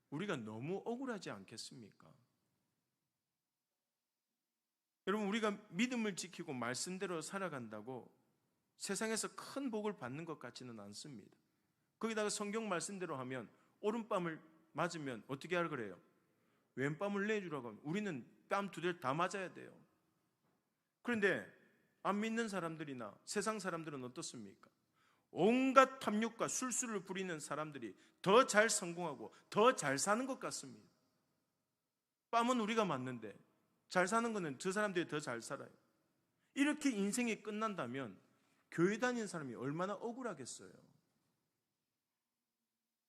우리가 너무 억울하지 않겠습니까? 여러분, 우리가 믿음을 지키고 말씀대로 살아간다고 세상에서 큰 복을 받는 것 같지는 않습니다. 거기다가 성경 말씀대로 하면 오른뺨을 맞으면 어떻게 하라 그래요? 왼뺨을 내주라고 하면 우리는 뺨 두 대를 다 맞아야 돼요. 그런데 안 믿는 사람들이나 세상 사람들은 어떻습니까? 온갖 탐욕과 술수를 부리는 사람들이 더 잘 성공하고 더 잘 사는 것 같습니다. 뺨은 우리가 맞는데 잘 사는 거는 저 사람들이 더 잘 살아요. 이렇게 인생이 끝난다면 교회 다니는 사람이 얼마나 억울하겠어요.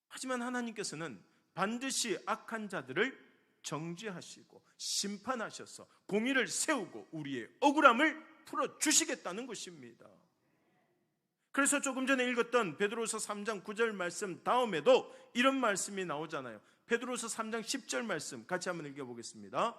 하지만 하나님께서는 반드시 악한 자들을 정죄하시고 심판하셔서 공의를 세우고 우리의 억울함을 풀어주시겠다는 것입니다. 그래서 조금 전에 읽었던 베드로서 3장 9절 말씀 다음에도 이런 말씀이 나오잖아요. 베드로서 3장 10절 말씀 같이 한번 읽어보겠습니다.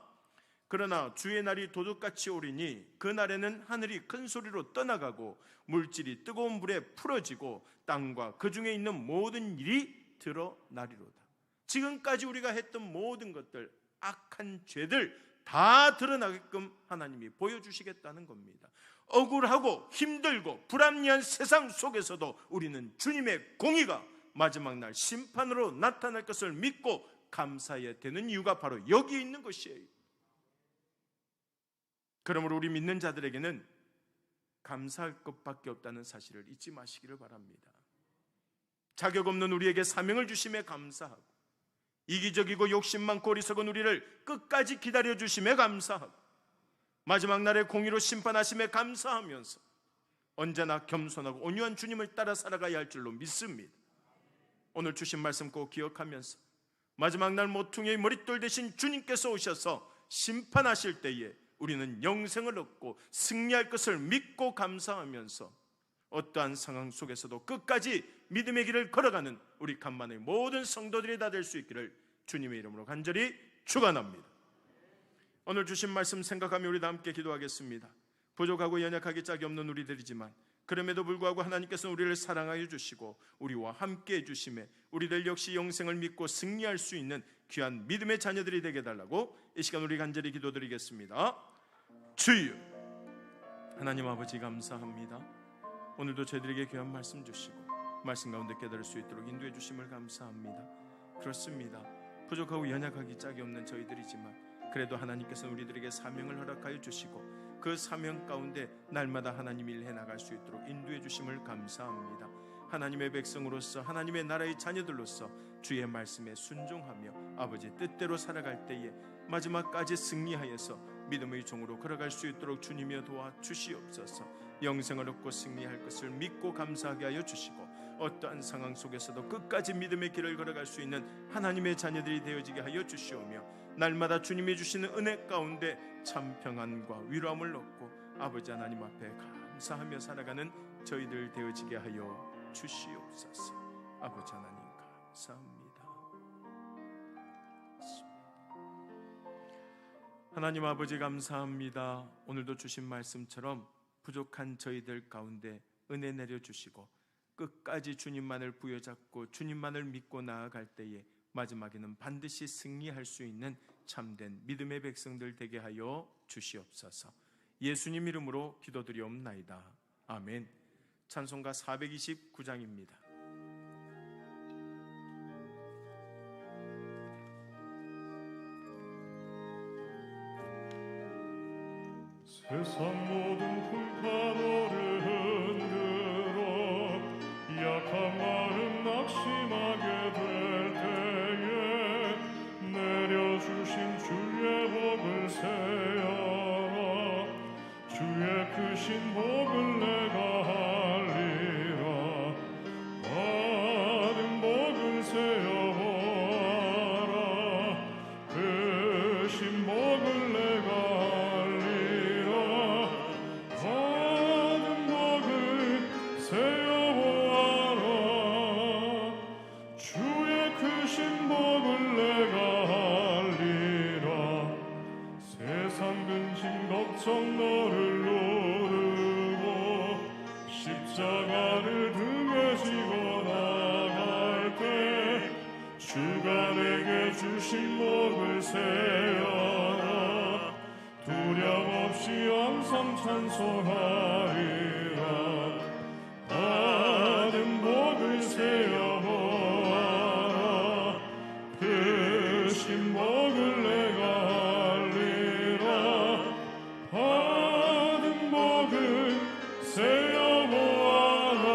그러나 주의 날이 도둑같이 오리니 그 날에는 하늘이 큰 소리로 떠나가고 물질이 뜨거운 불에 풀어지고 땅과 그 중에 있는 모든 일이 드러나리로다. 지금까지 우리가 했던 모든 것들, 악한 죄들 다 드러나게끔 하나님이 보여주시겠다는 겁니다. 억울하고 힘들고 불합리한 세상 속에서도 우리는 주님의 공의가 마지막 날 심판으로 나타날 것을 믿고 감사해야 되는 이유가 바로 여기에 있는 것이에요. 그러므로 우리 믿는 자들에게는 감사할 것밖에 없다는 사실을 잊지 마시기를 바랍니다. 자격 없는 우리에게 사명을 주심에 감사하고 이기적이고 욕심 많고 어리석은 우리를 끝까지 기다려 주심에 감사하고 마지막 날에 공의로 심판하심에 감사하면서 언제나 겸손하고 온유한 주님을 따라 살아가야 할 줄로 믿습니다. 오늘 주신 말씀 꼭 기억하면서 마지막 날 모퉁이의 머릿돌 대신 주님께서 오셔서 심판하실 때에 우리는 영생을 얻고 승리할 것을 믿고 감사하면서 어떠한 상황 속에서도 끝까지 믿음의 길을 걸어가는 우리 간만의 모든 성도들이 다 될 수 있기를 주님의 이름으로 간절히 축원합니다. 오늘 주신 말씀 생각하며 우리 다 함께 기도하겠습니다. 부족하고 연약하기 짝이 없는 우리들이지만 그럼에도 불구하고 하나님께서는 우리를 사랑하여 주시고 우리와 함께 해주심에 우리들 역시 영생을 믿고 승리할 수 있는 귀한 믿음의 자녀들이 되게 해달라고 이 시간 우리 간절히 기도드리겠습니다. 주여, 하나님 아버지 감사합니다. 오늘도 저희들에게 귀한 말씀 주시고 말씀 가운데 깨달을 수 있도록 인도해 주심을 감사합니다. 그렇습니다. 부족하고 연약하기 짝이 없는 저희들이지만 그래도 하나님께서는 우리들에게 사명을 허락하여 주시고 그 사명 가운데 날마다 하나님 일 해나갈 수 있도록 인도해 주심을 감사합니다. 하나님의 백성으로서 하나님의 나라의 자녀들로서 주의 말씀에 순종하며 아버지 뜻대로 살아갈 때에 마지막까지 승리하여서 믿음의 종으로 걸어갈 수 있도록 주님이여 도와주시옵소서. 영생을 얻고 승리할 것을 믿고 감사하게 하여 주시고 어떠한 상황 속에서도 끝까지 믿음의 길을 걸어갈 수 있는 하나님의 자녀들이 되어지게 하여 주시오며 날마다 주님이 주시는 은혜 가운데 참 평안과 위로함을 얻고 아버지 하나님 앞에 감사하며 살아가는 저희들 되어지게 하여 주시옵소서. 아버지 하나님 감사합니다. 하나님 아버지 감사합니다. 오늘도 주신 말씀처럼 부족한 저희들 가운데 은혜 내려주시고 끝까지 주님만을 부여잡고 주님만을 믿고 나아갈 때에 마지막에는 반드시 승리할 수 있는 참된 믿음의 백성들 되게 하여 주시옵소서. 예수님 이름으로 기도드리옵나이다. 아멘. 찬송가 429장입니다. 세상 모든 풍파도를 흔들어 약한 마음 낙심하게 될 때에 내려주신 주의 복을 세어라. 주의 크신 복을 내가 알리라. 받은 복을 세어보아라. 크신 복을 내가 걱정 너를 노르고 십자가를 등에 지고 나갈 때 주가 내게 주신 복을 세어라. 두려움 없이 항상 찬송하리라. 받은 복을 세어보아라. 그 신복을 내가 알리라. 받은 복을 세어보아라.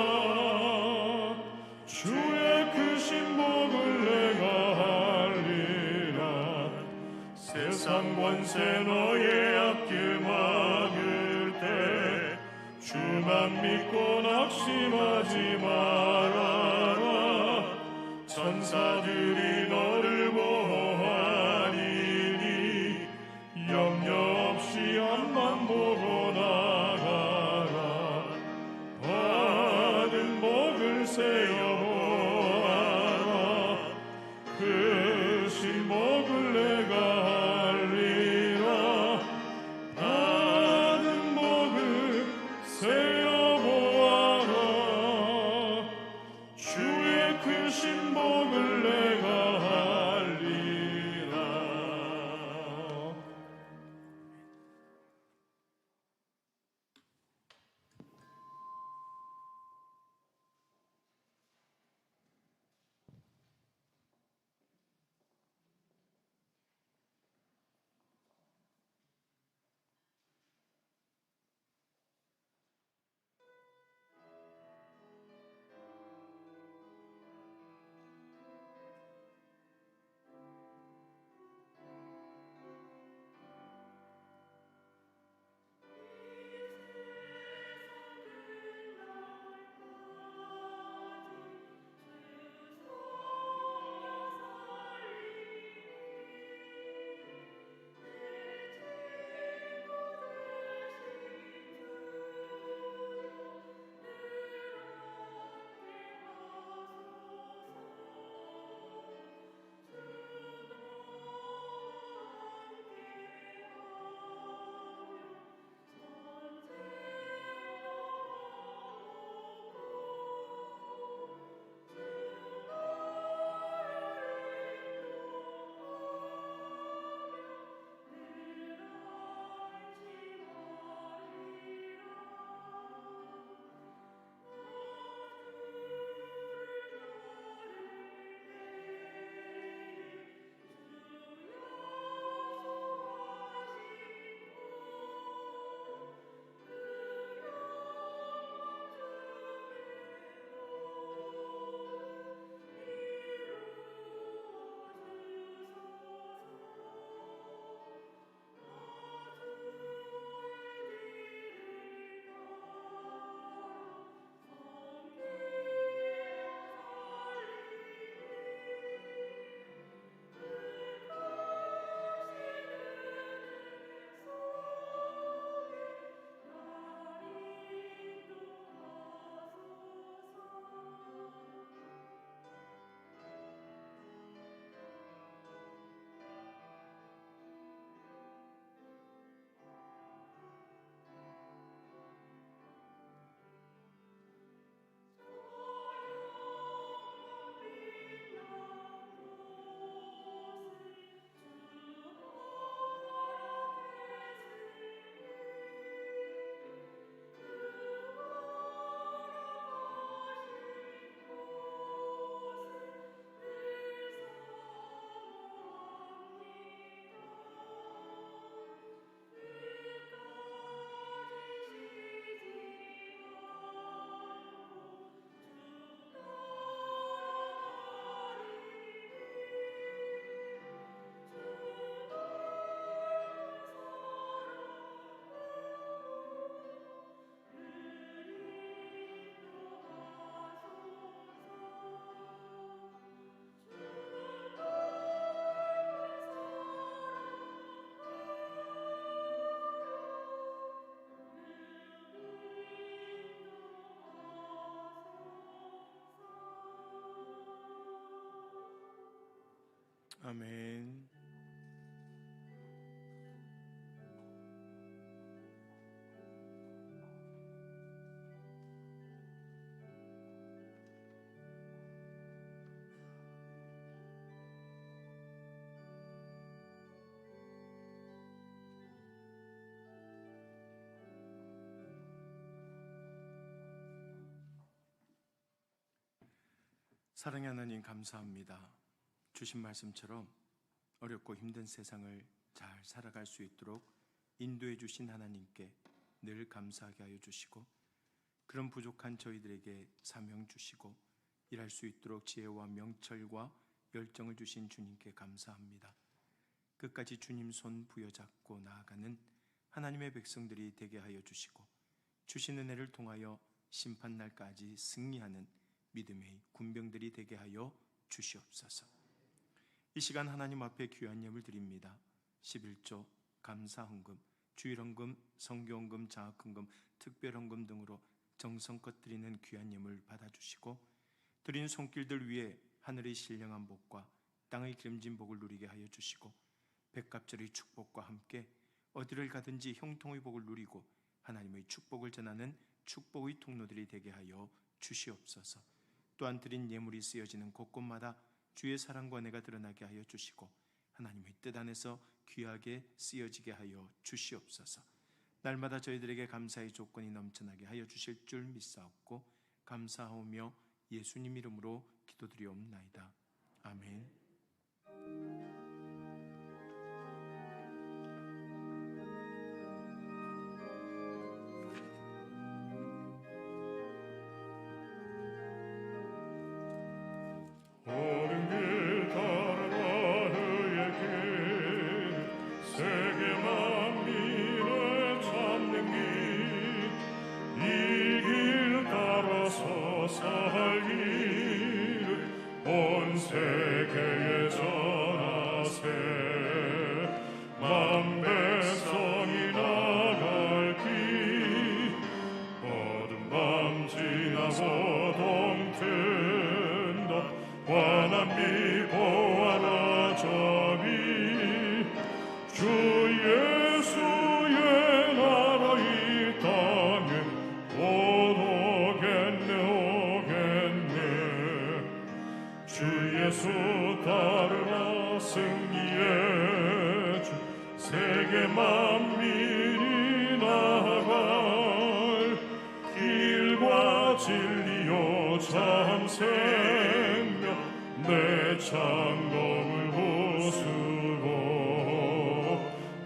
주의 그 신복을 내가 알리라. 세상 권세 너의 앞길 막을 때 주만 믿고 낙심하지 말아라. 천사들이 너를 보호하리니 염려 없이 앞만 보고 나가라. 받은 복을 세어보아라. 그 신복을 내가 알리라. 받은 복을 세어보아라. 주의 그 신복을 내가 알리라. 아멘. 사랑의 하나님, 감사합니다. 주신 말씀처럼 어렵고 힘든 세상을 잘 살아갈 수 있도록 인도해 주신 하나님께 늘 감사하게 하여 주시고, 그런 부족한 저희들에게 사명 주시고 일할 수 있도록 지혜와 명철과 열정을 주신 주님께 감사합니다. 끝까지 주님 손 부여잡고 나아가는 하나님의 백성들이 되게 하여 주시고, 주신 은혜를 통하여 심판날까지 승리하는 믿음의 군병들이 되게 하여 주시옵소서. 이 시간 하나님 앞에 귀한 예물 드립니다. 11조, 감사헌금, 주일헌금, 성교헌금, 장학헌금, 특별헌금 등으로 정성껏 드리는 귀한 예물 받아주시고, 드린 손길들 위에 하늘의 신령한 복과 땅의 기름진 복을 누리게 하여 주시고, 백갑절의 축복과 함께 어디를 가든지 형통의 복을 누리고 하나님의 축복을 전하는 축복의 통로들이 되게 하여 주시옵소서. 또한 드린 예물이 쓰여지는 곳곳마다 주의 사랑과 은혜가 드러나게 하여 주시고, 하나님의 뜻 안에서 귀하게 쓰여지게 하여 주시옵소서. 날마다 저희들에게 감사의 조건이 넘쳐나게 하여 주실 줄 믿사옵고 감사하오며 예수님 이름으로 기도드리옵나이다. 아멘. 옳은 길 따라 그의 길, 세계 만민을 찾는 길, 이 길 따라서 살기를 온 세계에 전하세. 만 백성이 나갈 길, 어두운 밤 지나고 동튼다. 환한 비 보아라 저비, 주 예수의 나라 이 땅에 곧 오겠네 오겠네. 주 예수 따르라 승리의 주, 세계 만민이 나아갈 길과 진리요 참 생명, 내 창검을 부수고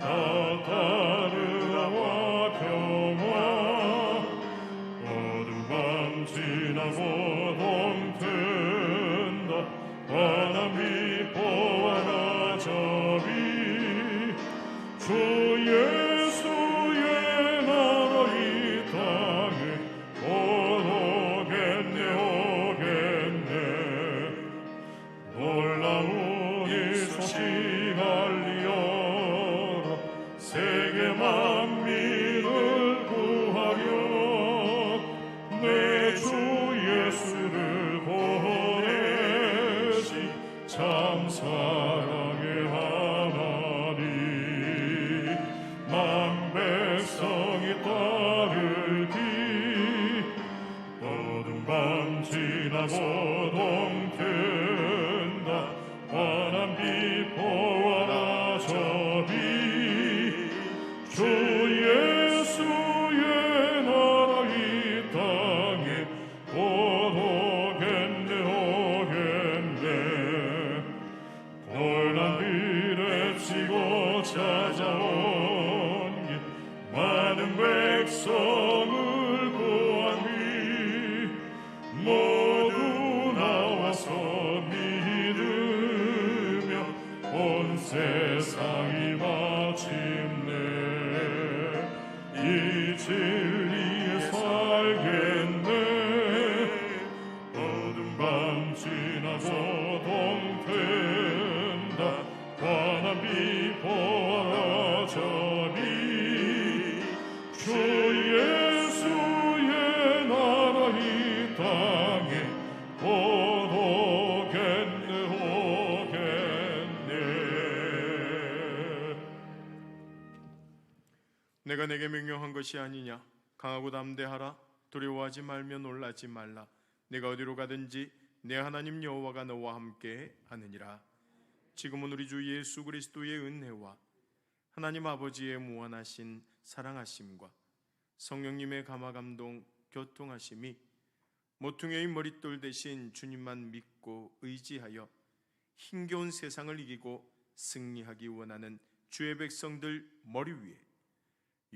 다타르라와 평화, 어두운 밤 지나고 동튼다. 환한 빛 보아라 저비, 주 예수의 나라 이 땅에 곧 오겠네 오겠네. 놀라운 이 소식 알리어라. 세계 만민을 구하려 내 주 예수를 보내시. 참 사랑의 하나님, 만 백성이 따르기, 어두운 밤 지나고 동튼다. 환한 빛 보아라 저비, 주 예수의 나라 이 땅에 곧 오겠네 오겠네. 놀란 비를 치고 찾아온 길, 많은 백성을 구하니 모두 나와서 믿으며 온 세상이 마침내 이 진리에 살겠네. 어두운 밤 지나고 동튼다. 환한 빛 보아라 저비, 주 예수의 나라 이 땅에 곧 오겠네 오겠네. 내가 내게 명령한 것이 아니냐? 강하고 담대하라. 두려워하지 말며 놀라지 말라. 내가 어디로 가든지 내 하나님 여호와가 너와 함께 하느니라. 지금은 우리 주 예수 그리스도의 은혜와 하나님 아버지의 무한하신 사랑하심과 성령님의 감화 감동 교통하심이 모퉁이의 머릿돌 대신 주님만 믿고 의지하여 힘겨운 세상을 이기고 승리하기 원하는 주의 백성들 머리 위에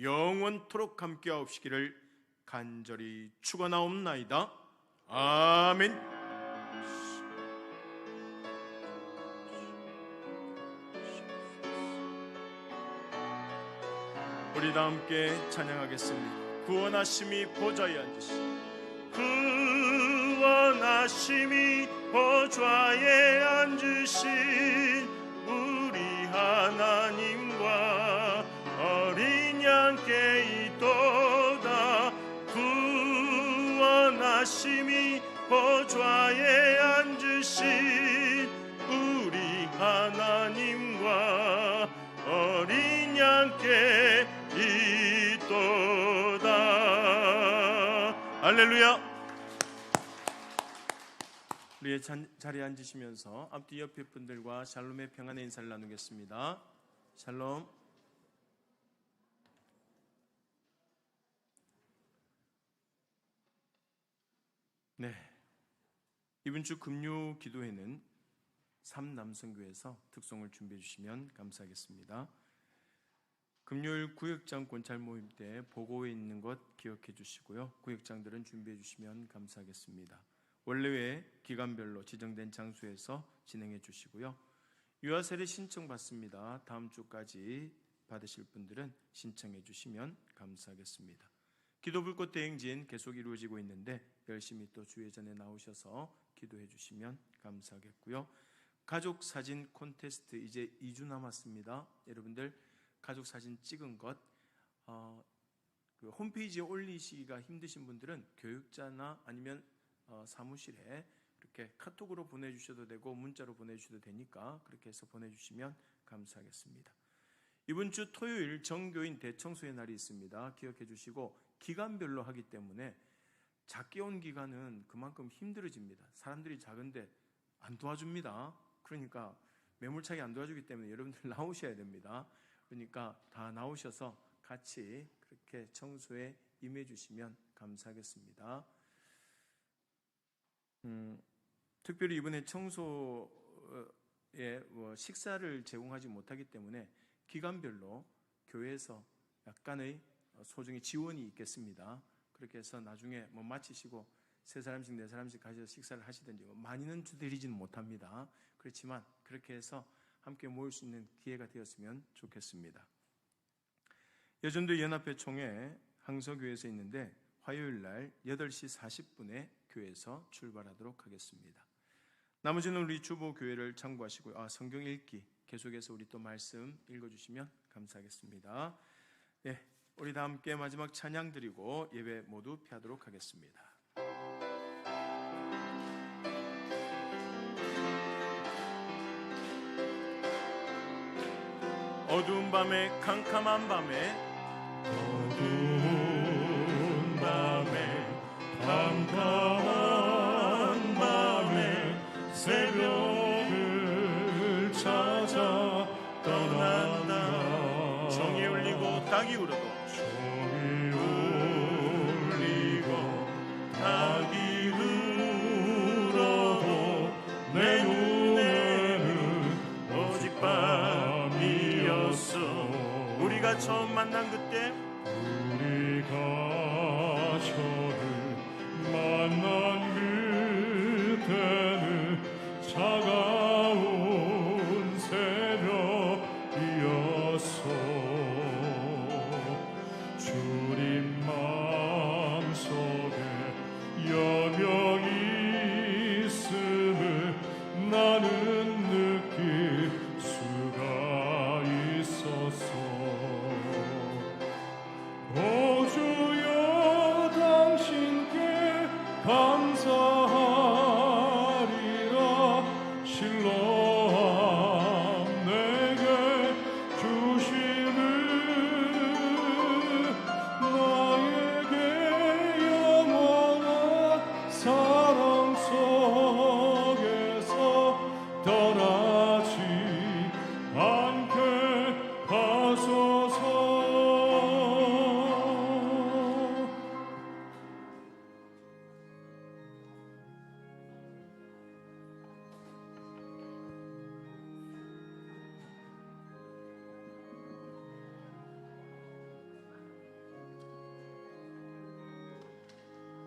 영원토록 함께하옵시기를 간절히 축원하옵나이다. 아멘. 우리 다 함께 찬양하겠습니다. 구원하심이 보좌에 앉으시고 구원하심이 보좌에 앉으신 우리 하나님과 어린 양께 있도다. 구원하심이 보좌에 앉으신 우리 하나님과 어린 양께 있도다. 할렐루야. 우리의 자리에 앉으시면서 앞뒤 옆에 분들과 샬롬의 평안의 인사를 나누겠습니다. 샬롬. 네, 이번 주 금요 기도회는 삼남성교에서 특송을 준비해 주시면 감사하겠습니다. 금요일 구역장 권찰 모임 때 보고에 있는 것 기억해 주시고요. 구역장들은 준비해 주시면 감사하겠습니다. 원래외 기간별로 지정된 장소에서 진행해 주시고요. 유아세례 신청 받습니다. 다음 주까지 받으실 분들은 신청해 주시면 감사하겠습니다. 기도불꽃 대행진 계속 이루어지고 있는데 열심히 또 주회전에 나오셔서 기도해 주시면 감사하겠고요. 가족 사진 콘테스트 이제 2주 남았습니다. 여러분들 가족 사진 찍은 것 그 홈페이지에 올리시기가 힘드신 분들은 교육자나 아니면 사무실에 이렇게 카톡으로 보내주셔도 되고 문자로 보내주셔도 되니까 그렇게 해서 보내주시면 감사하겠습니다. 이번 주 토요일 정교인 대청소의 날이 있습니다. 기억해 주시고 기간별로 하기 때문에 작게 온 기간은 그만큼 힘들어집니다. 사람들이 작은데 안 도와줍니다. 그러니까 매몰차게 안 도와주기 때문에 여러분들 나오셔야 됩니다. 그러니까 다 나오셔서 같이 그렇게 청소에 임해 주시면 감사하겠습니다. 특별히 이번에 청소에 식사를 제공하지 못하기 때문에 기간별로 교회에서 약간의 소정의 지원이 있겠습니다. 그렇게 해서 나중에 마치시고 3사람씩 4사람씩 가셔서 식사를 하시든지 많이는 드리지는 못합니다. 그렇지만 그렇게 해서 함께 모일 수 있는 기회가 되었으면 좋겠습니다. 여전도 연합회 총회 항서교회에서 있는데 화요일 날 8시 40분에 교회에서 출발하도록 하겠습니다. 나머지는 우리 주보교회를 참고하시고요. 성경 읽기 계속해서 우리 또 말씀 읽어주시면 감사하겠습니다. 네, 우리 다 함께 마지막 찬양 드리고 예배 모두 피하도록 하겠습니다. 어두운 밤에 캄캄한 밤에 어두운 밤에 캄캄한 밤에 새벽을 찾아 떠난다. 종이 울리고 닭이 울어도 종이 울리고 닭이 울어도 내 눈에는 오직 밤이었어. 우리가 처음 만난 그때 우리가 처음 만난 그때는 차가